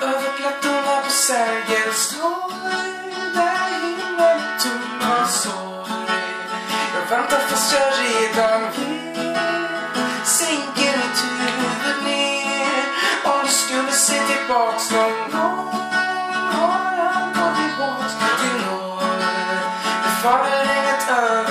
Över plattorna på Sergels torg, där himlen tomma sorg. Jag väntar fast jag redan vet, sänker mitt huvud ner. Om du skulle se tillbaks någon gång, har jag gått tillbaks till norr. Det faller inget över